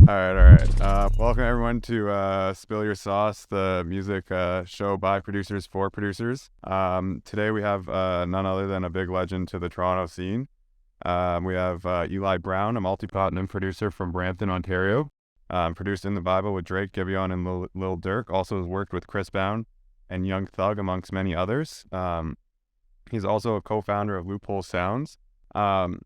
All right. Welcome everyone to Spill Your Sauce, the music show by producers for producers. Today we have none other than a big legend to the Toronto scene. We have Eli Brown, a multi-platinum producer from Brampton, Ontario. Produced In the Bible with Drake, Giveon, and Lil Durk. Also has worked with Chris Brown and Young Thug, amongst many others. He's also a co-founder of Loophole Sounds. So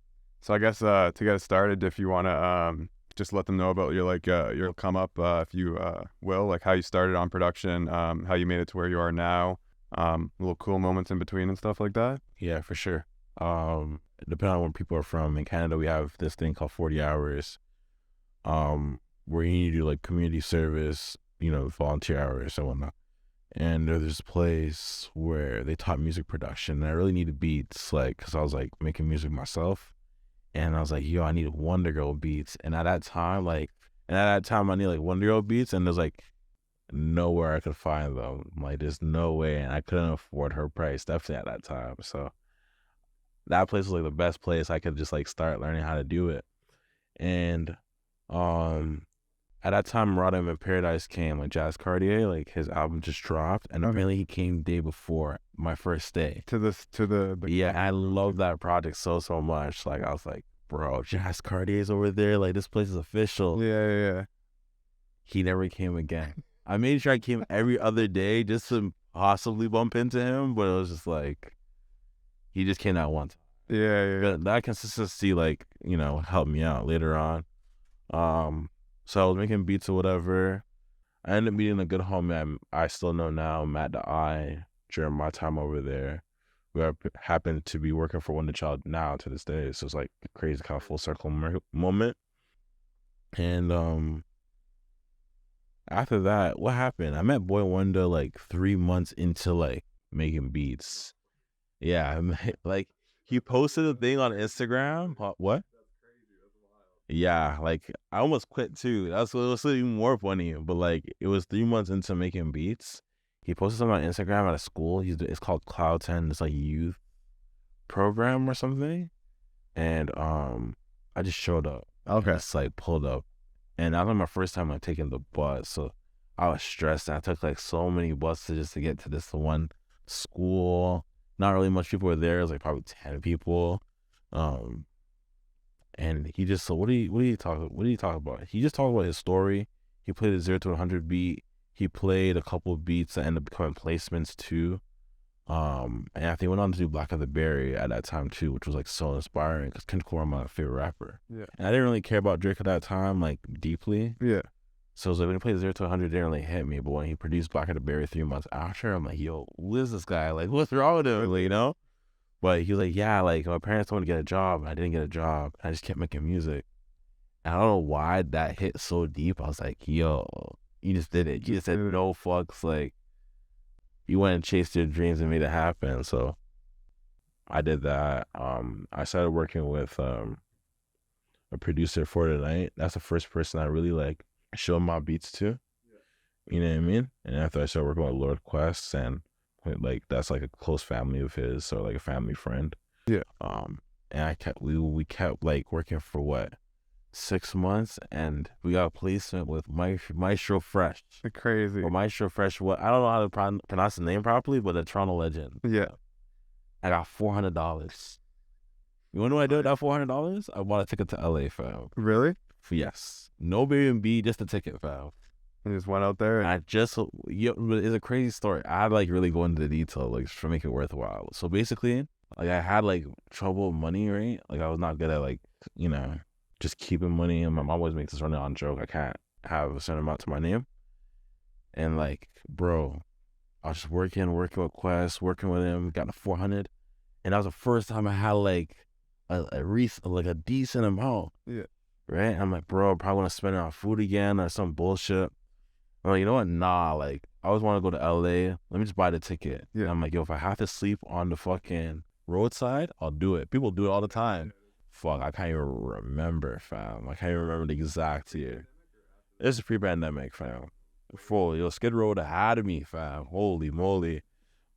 I guess to get us started, if you want to just let them know about your come up, if you will, like how you started on production, how you made it to where you are now, little cool moments in between and stuff like that. Yeah, for sure. Depending on where people are from, in Canada we have this thing called 40 hours, where you need to do like community service, volunteer hours and whatnot. And there's this place where they taught music production, and I really needed beats, because I was like making music myself. And I was like, yo, I need Wonder Girl beats. And at that time, I need like Wonder Girl beats, and there's like nowhere I could find them. Like, there's no way, and I couldn't afford her price, definitely at that time. So that place was like the best place I could just like start learning how to do it. And at that time, Rodham in Paradise came, like Jazz Cartier, like his album just dropped, and apparently he came the day before my first day. Yeah, I love that project so much. Like, I was like, bro, Jazz Cartier's over there. Like, this place is official. Yeah. He never came again. I made sure I came every other day just to possibly bump into him, but it was just like, he just came that one time. Yeah. That consistency, helped me out later on. So I was making beats or whatever. I ended up meeting a good homie I still know now, Matt the Eye, during my time over there. We happened to be working for Wonder Child now to this day. So it's like a crazy kind of full circle moment. And after that, what happened? I met Boy Wonder like 3 months into like making beats. Yeah, like he posted a thing on Instagram. What? Yeah, like I almost quit too. That's what was even more funny. But like it was 3 months into making beats. He posted something on Instagram at a school. It's called Cloud 10. It's like a youth program or something. And I just showed up. Okay. Just like pulled up. And that was my first time like taking the bus. So I was stressed. And I took like so many buses just to get to this one school. Not really much people were there. It was like probably 10 people. And he just, so what do you talk about? He just talked about his story. He played a 0 to 100 beat. He played a couple of beats that ended up becoming placements too. And I think he went on to do Black of the Berry at that time too, which was like so inspiring because Kendrick Lamar was my favorite rapper. Yeah. And I didn't really care about Drake at that time, like deeply. Yeah. So it was like when he played 0 to 100, it didn't really hit me. But when he produced Black of the Berry 3 months after, I'm like, yo, who is this guy? Like, what's wrong with him? But he was like, yeah, like my parents told me to get a job, and I didn't get a job. I just kept making music. And I don't know why that hit so deep. I was like, yo, you just did it. You just said no fucks. Like, you went and chased your dreams and made it happen. So I did that. I started working with a producer for the night. That's the first person I really like showed my beats to. You know what I mean? And after I started working with Lord Quest, and like that's like a close family of his, so like a family friend. Yeah. And we kept like working for what, 6 months, and we got a placement with Maestro Fresh. Crazy. Or Maestro Fresh. What, I don't know how to pronounce the name properly, but a Toronto legend. Yeah. I got $400. You wanna know what I did with that $400? I bought a ticket to LA, fam. Really? Yes. No B&B, just a ticket, fam. You just went out there. And it's a crazy story. I had to like really go into the detail, like, to make it worthwhile. So basically, like, I had like trouble with money, right? Like, I was not good at like, just keeping money. And my mom always makes this running on joke. I can't have a certain amount to my name. And like, bro, I was just working with Quest, working with him, got a 400. And that was the first time I had like a decent amount. Yeah. Right? And I'm like, bro, I probably want to spend it on food again or some bullshit. I'm like, you know what? Nah, like, I always want to go to LA. Let me just buy the ticket. Yeah. And I'm like, yo, if I have to sleep on the fucking roadside, I'll do it. People do it all the time. Fuck, I can't even remember, fam. I can't even remember the exact year. This is pre-pandemic, fam. Full, yo, Skid Row had me, fam. Holy moly.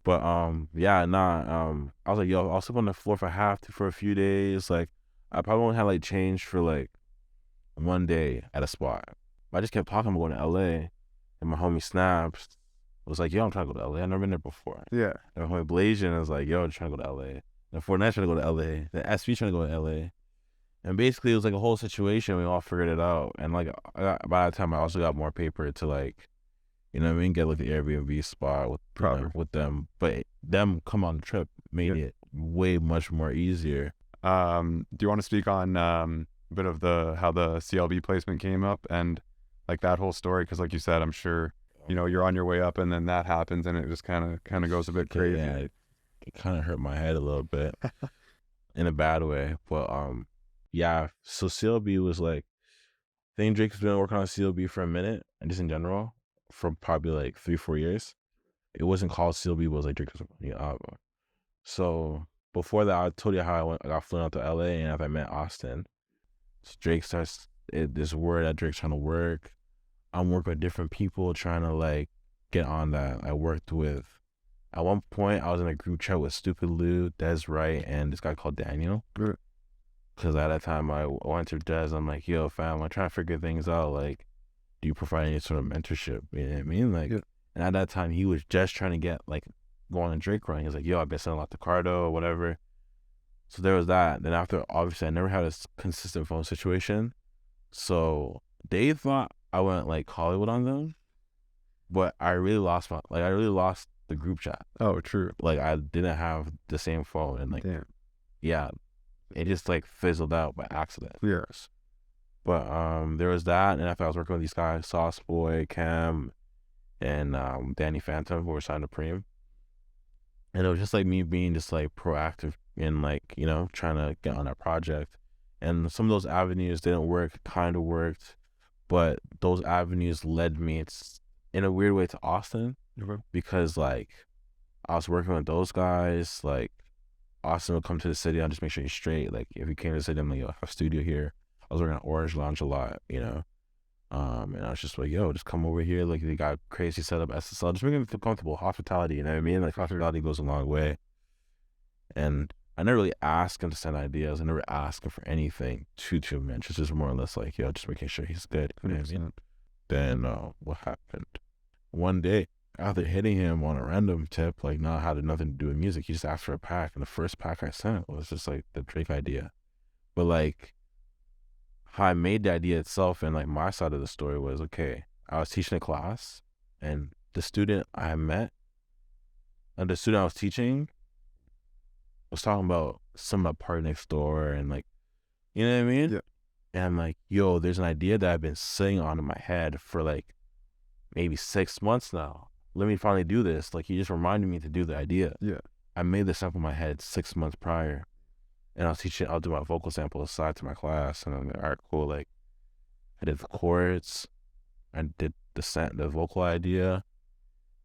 But, I was like, yo, I'll sleep on the floor for for a few days. Like, I probably won't have like change for like one day at a spot. I just kept talking about going to LA, and my homie Snaps was like, yo, I'm trying to go to LA. I've never been there before. Yeah. And my homie Blasian was like, yo, I'm trying to go to LA. And Fortnite trying to go to LA. The SV trying to go to LA. And basically it was like a whole situation. We all figured it out. And like by that time I also got more paper to like, you know what I mean, get like the Airbnb spot with with them. But them come on the trip made it way much more easier. Do you want to speak on a bit of how the CLB placement came up and like that whole story? Because like you said, I'm sure you know you're on your way up and then that happens and it just kind of goes a bit crazy. Yeah, it kind of hurt my head a little bit in a bad way. But yeah. So CLB was like, I think Drake's been working on CLB for a minute, and just in general for probably like 3-4 years. It wasn't called CLB, it was like Drake was working on the album. So before that, I told you how I got flown out to LA, and after I met Austin, so Drake starts this word that Drake's trying to work. I'm working with different people trying to like get on that. I worked with, at one point I was in a group chat with Stupid Lou, Des Wright, and this guy called Daniel. Because at that time I went to Des, I'm like, yo fam, I'm trying to figure things out. Like, do you provide any sort of mentorship? You know what I mean? Like, and at that time he was just trying to get like go on a Drake run. He was like, yo, I've been selling a lot to Cardo or whatever. So there was that. Then after, obviously I never had a consistent phone situation. So they thought I went like Hollywood on them, but I really lost the group chat. Oh, true. Like I didn't have the same phone, and like, damn. Yeah, it just like fizzled out by accident. Yes. But there was that, and after I was working with these guys, Sauce Boy, Cam, and Danny Phantom, who were signed to Preem. And it was just like me being just like proactive in like, you know, trying to get on that project. And some of those avenues didn't work, kind of worked, but those avenues led me in a weird way to Austin. Because like I was working with those guys, like Austin would come to the city, I'll just make sure he's straight. Like if he came to the city, I'm like, yo, I have a studio here. I was working at Orange Lounge a lot, you know. And I was just like, yo, just come over here. Like they got crazy setup, SSL, just making them feel comfortable. Hospitality, you know what I mean? Like hospitality goes a long way. And I never really asked him to send ideas. I never asked him for anything too much. It's just more or less like, yo, just making sure he's good. You know what I mean? Then what happened? One day, after hitting him on a random tip, like not had nothing to do with music, he just asked for a pack. And the first pack I sent was just like the Drake idea. But like how I made the idea itself and like my side of the story was, okay, I was teaching a class and the student I met and the student I was teaching was talking about some of Party Next Door and like, you know what I mean? Yeah. And I'm like, yo, there's an idea that I've been sitting on in my head for like maybe 6 months now. Let me finally do this. Like, he just reminded me to do the idea. Yeah. I made this sample in my head 6 months prior. And I'll do my vocal sample aside to my class. And I'm like, all right, cool. Like, I did the chords. I did the vocal idea.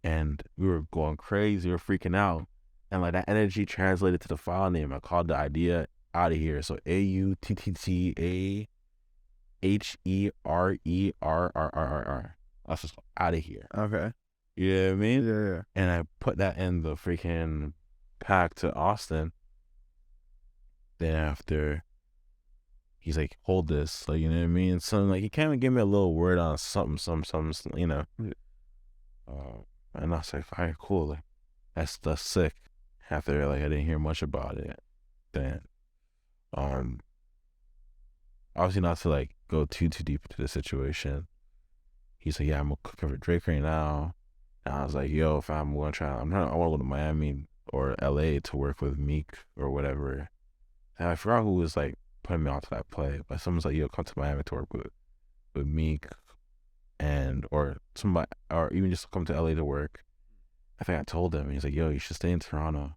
And we were going crazy. We were freaking out. And like that energy translated to the file name. I called the idea Out of Here. So AUTTAHERERRRR. That's just Out of Here. Okay. You know what I mean? Yeah. And I put that in the freaking pack to Austin. Then after, he's like, hold this. Like, you know what I mean? So like, he kind of gave me a little word on something, you know. Yeah. And I was like, all right, cool. Like, that's sick. After like, I didn't hear much about it. Then, obviously not to like go too deep into the situation. He's like, yeah, I'm cooking for Drake right now. And I was like, yo, if I want to go to Miami or LA to work with Meek or whatever. And I forgot who was like putting me onto that play, but someone's like, yo, come to Miami to work with Meek or somebody, or even just come to LA to work. I think I told him, he's like, yo, you should stay in Toronto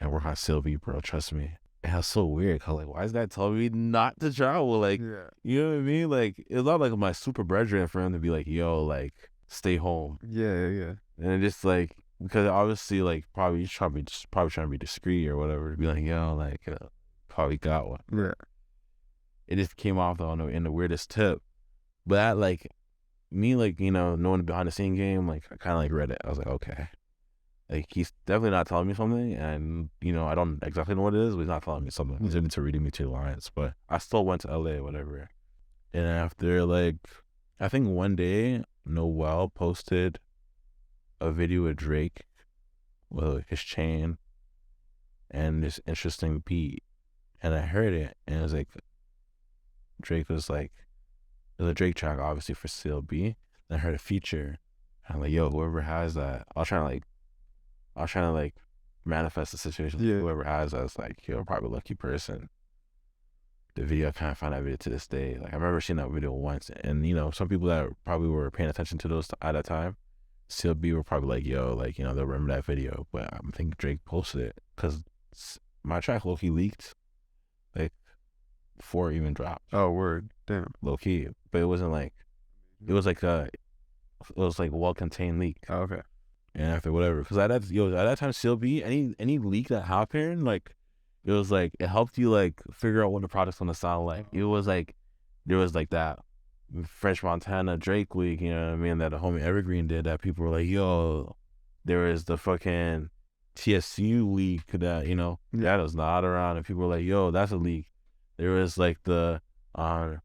and work on Sylvie, bro, trust me. And it was so weird, cause like, why is that telling me not to travel? Like, you know what I mean? Like, it's not like my super brethren for him to be like, yo, like, stay home. Yeah. And just like, because obviously, like, probably trying to be discreet or whatever, to be like, yo, like, probably got one. Yeah. It just came off though in the weirdest tip. But that, like, me, like, you know, knowing the behind the scene game, like, I kind of like read it. I was like, okay. Like, he's definitely not telling me something, and, you know, I don't exactly know what it is, but he's not telling me something. He's into reading me two lines, but I still went to LA, whatever. And after like, I think one day Noel posted a video with Drake with like, his chain and this interesting beat, and I heard it, and it was like Drake was like, it was a Drake track, obviously for CLB. And I heard a feature, and I'm like, yo, whoever has that, I was trying to like manifest the situation. Yeah. Whoever has that is like, you're probably a lucky person. The video, I kind of find that video to this day. Like I remember seeing that video once, and you know, some people that probably were paying attention to those at that time, CLB were probably like, yo, like, you know, they'll remember that video. But I think Drake posted it because my track low key leaked like before it even dropped. Oh, word. Damn. Low key. But it wasn't like, it was like a well contained leak. Oh, okay. And after whatever, because at that time CLB, any leak that happened, like it was like it helped you like figure out what the product's gonna sound like. It was like there was like that French Montana Drake leak, you know what I mean, that the homie Evergreen did, that people were like, yo, there was the fucking TSU leak that, you know, that was not around, and people were like, yo, that's a leak. There was like the a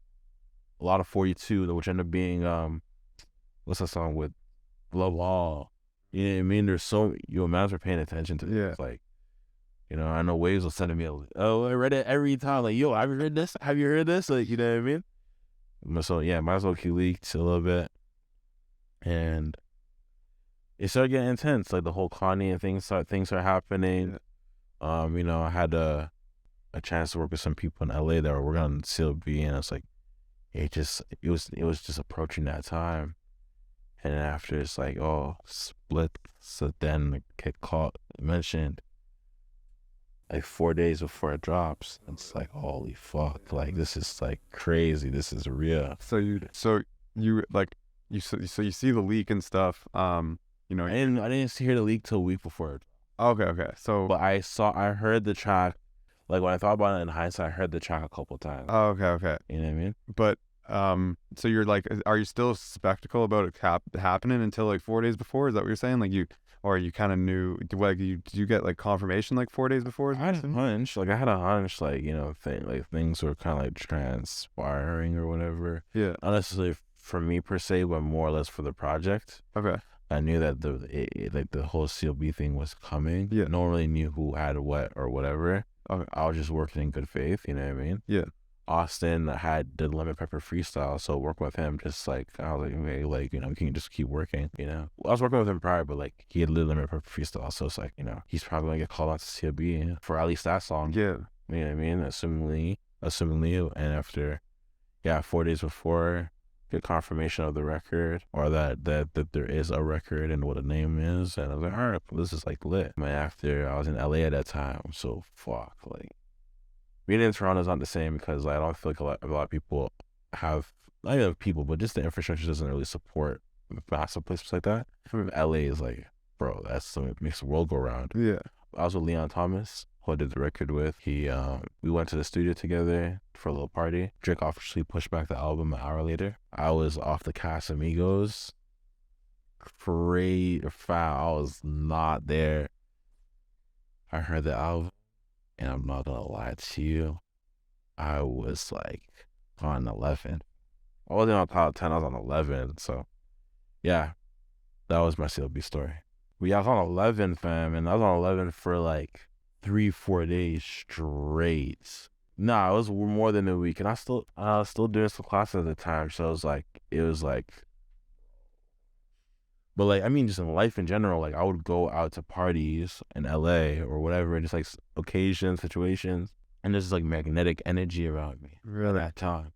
lot of 42, which ended up being what's that song with Love All. You know what I mean? There's so, you imagine paying attention to this. Like, you know, I know Waves was sending me oh, I read it every time. Like, yo, have you heard this? Have you heard this? Like, you know what I mean? So yeah, might as well keep leaked a little bit. And it started getting intense. Like the whole Kanye and things are happening. You know, I had a chance to work with some people in LA that were working on CLB, and it's like it was just approaching that time. And after it's like, oh, split. So then get caught mentioned like 4 days before it drops. It's like, holy fuck, like this is like crazy. This is real. So you see the leak and stuff. You know, I didn't hear the leak till a week before. Okay. So, but I heard the track. Like when I thought about it in hindsight, I heard the track a couple times. Oh, okay. You know what I mean? But so you're like, are you still skeptical about it happening until like 4 days before? Is that what you're saying? Like you kind of knew, like did you get like confirmation like 4 days before? I had a hunch, like you know, things were kind of like transpiring or whatever. Yeah. Not necessarily for me per se, but more or less for the project. Okay. I knew that the whole CLB thing was coming. Yeah. No one really knew who had what or whatever. Okay. I was just working in good faith, you know what I mean? Yeah. Austin had the Lemon Pepper freestyle, so work with him. Just like I was like, okay, like, you know, can you just keep working? You know, I was working with him prior, but like he had Lemon Pepper freestyle, so it's like, you know, he's probably gonna get called out to CLB for at least that song. Yeah, you know what I mean. Assumingly, and after, 4 days before, get confirmation of the record, or that there is a record and what the name is, and I was like, all right, this is like lit. And after, I was in LA at that time, so fuck, like. Being in Toronto is not the same because I don't feel like a lot of people have, not even people, but just the infrastructure doesn't really support massive places like that. LA is like, bro, that's something that makes the world go round. Yeah. I was with Leon Thomas, who I did the record with. We went to the studio together for a little party. Drake officially pushed back the album an hour later. I was off the Casamigos. Crazy foul. I was not there. I heard the album. And I'm not gonna lie to you, I was like on 11. I wasn't on top 10, I was on 11. So, yeah, that was my CLB story. But yeah, I was on 11, fam, and I was on 11 for like 3-4 days straight. Nah, it was more than a week, and I was still doing some classes at the time. So it was like. But like, I mean, just in life in general, like I would go out to parties in LA or whatever, and just like occasions, situations, and there's like magnetic energy around me. Really? At that time.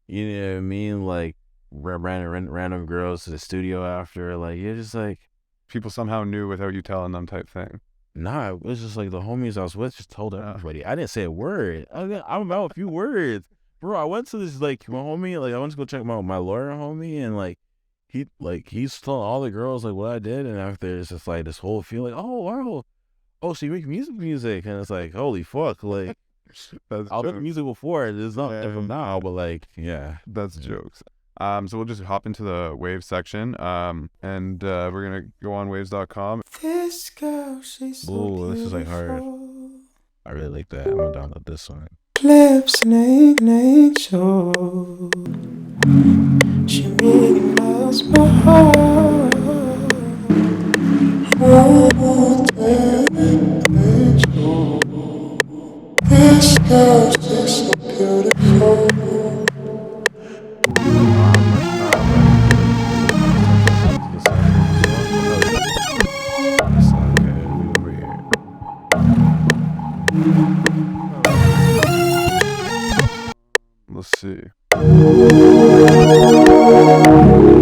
You know what I mean? Like random girls to the studio after, like you're just like. People somehow knew without you telling them type thing. Nah, it was just like the homies I was with just told everybody. I didn't say a word. I'm about a few words. Bro, I went to this, like, my homie, like I went to go check my lawyer homie, and like, he's telling all the girls like what I did, and after it's just like this whole feeling, like, oh wow, oh, so you make music, and it's like, holy fuck, like I'll make music before, it's not from now, but like, yeah, that's jokes. So we'll just hop into the Waves section, and we're gonna go on waves.com. This girl, she's so this is like hard. I really like that. I'm gonna download this one. Lips ain't sure. She means my heart. This girl's just so beautiful. The samples as well. Oh yeah. That's not good. We over here. Let's see. Like how it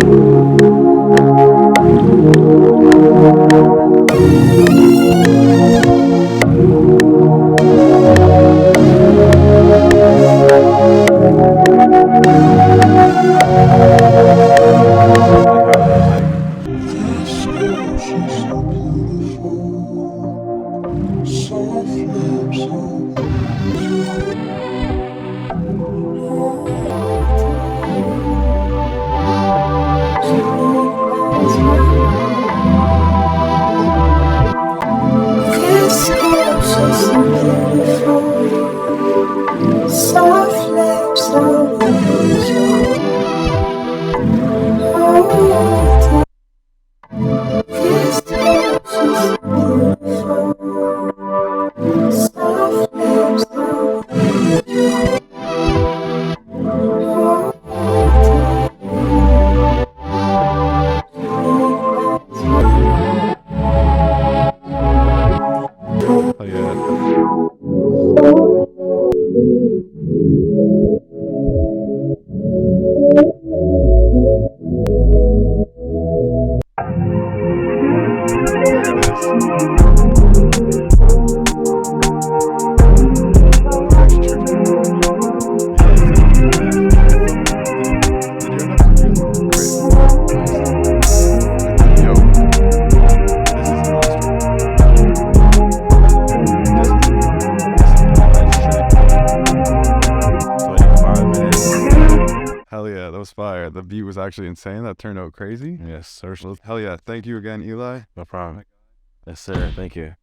was like. She's so beautiful. Soft lips, so this girl's just so beautiful. Soft lips, so beautiful. This girl's just so beautiful. Soft lips, so Oh yeah. There it is. He actually tricked me. Did you end up confusing? Or wait. Yo, this is a monster. This is electric. 25 minutes. Hell yeah, that was fire. The beat was actually insane. That turned out crazy. Yes, sir. Hell yeah. Thank you again, Eli. No problem. Yes, sir. Thank you.